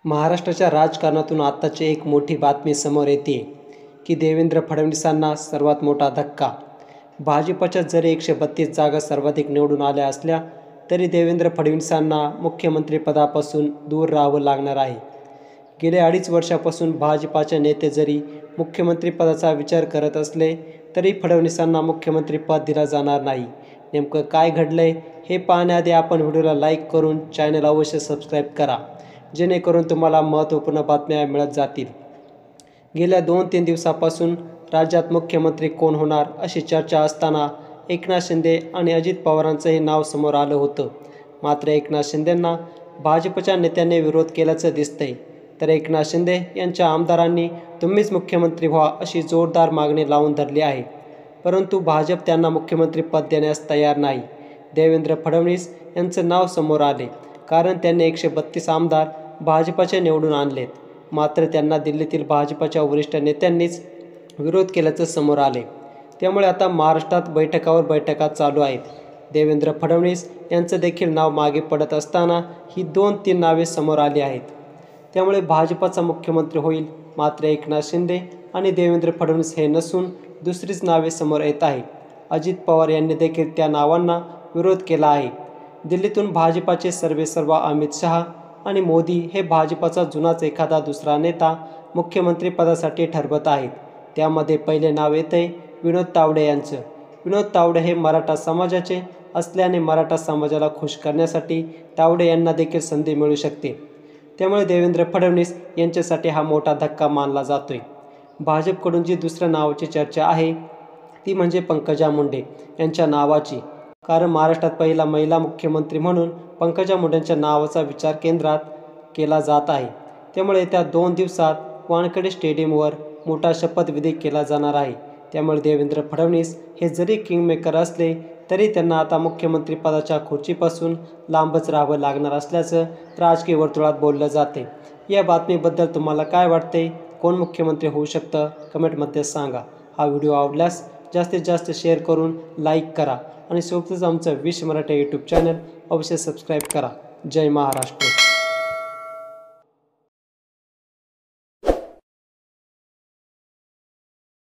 महाराष्ट्राच्या राजकारणातून आत्ताची एक मोठी बातमी समोर येते की देवेंद्र फडणवीसांना सर्वात मोठा धक्का. भाजपच्या जरी 132 जागा सर्वाधिक निवडून आल्या असल्या तरी देवेंद्र फडणवीसांना मुख्यमंत्रीपदापासून दूर राहावं लागणार आहे. गेल्या 2.5 वर्षापासून भाजपाचे नेते जरी मुख्यमंत्रीपदाचा विचार करत असले तरी फडणवीसांना मुख्यमंत्रीपद दिलं जाणार नाही. नेमकं काय घडलंय हे पाहण्याआधी आपण व्हिडिओला लाईक करून चॅनल अवश्य सबस्क्राईब करा, जेणेकरून तुम्हाला महत्त्वपूर्ण बातम्या मिळत जातील. गेल्या 2-3 दिवसापासून राज्यात मुख्यमंत्री कोण होणार अशी चर्चा असताना एकनाथ शिंदे आणि अजित पवारांचंही नाव समोर आलं होतं. मात्र एकनाथ शिंदेंना भाजपच्या नेत्यांनी विरोध केल्याचं दिसतंय. तर एकनाथ शिंदे यांच्या आमदारांनी तुम्हीच मुख्यमंत्री व्हा अशी जोरदार मागणी लावून धरली आहे. परंतु भाजप त्यांना मुख्यमंत्रीपद देण्यास तयार नाही. देवेंद्र फडणवीस यांचं नाव समोर आले कारण त्यांनी 132 आमदार भाजपचे निवडून आणलेत. मात्र त्यांना दिल्लीतील भाजपच्या वरिष्ठ नेत्यांनीच विरोध केल्याचं समोर आले. त्यामुळे आता महाराष्ट्रात बैठकावर बैठका चालू आहेत. देवेंद्र फडणवीस यांचं देखील नाव मागे पडत असताना ही 2-3 नावे समोर आली आहेत. त्यामुळे भाजपचा मुख्यमंत्री होईल. मात्र एकनाथ शिंदे आणि देवेंद्र फडणवीस हे नसून दुसरीच नावे समोर येत आहे. अजित पवार यांनी देखील त्या नावांना विरोध केला आहे. दिल्लीतून भाजपाचे सर्वेसर्वा अमित शहा आणि मोदी हे भाजपचा जुनाच एखादा दुसरा नेता मुख्यमंत्रीपदासाठी ठरवत आहेत. त्यामध्ये पहिले नाव येते विनोद तावडे यांचं. विनोद तावडे हे मराठा समाजाचे असल्याने मराठा समाजाला खुश करण्यासाठी तावडे यांना देखील संधी मिळू शकते. त्यामुळे देवेंद्र फडणवीस यांच्यासाठी हा मोठा धक्का मानला जातोय. भाजपकडून जी दुसऱ्या नावाची चर्चा आहे ती म्हणजे पंकजा मुंडे यांच्या नावाची. कारण महाराष्ट्रात पहिला महिला मुख्यमंत्री म्हणून पंकजा मुंडेंच्या नावाचा विचार केंद्रात केला जात आहे. त्यामुळे येत्या 2 दिवसात वानखेडे स्टेडियमवर मोठा शपथविधी केला जाणार आहे. त्यामुळे देवेंद्र फडणवीस हे जरी किंगमेकर असले तरी त्यांना आता मुख्यमंत्रीपदाच्या खुर्चीपासून लांबच राहावं लागणार असल्याचं राजकीय वर्तुळात बोललं जाते. या बातमीबद्दल तुम्हाला काय वाटते? कोण मुख्यमंत्री होऊ शकतं? कमेंटमध्ये सांगा. हा व्हिडिओ आवडल्यास जास्तीत जास्त शेअर करून लाईक करा आणि सोबतच आमचं विश मराठी यूट्यूब चॅनल अवश्य सबस्क्राईब करा. जय महाराष्ट्र.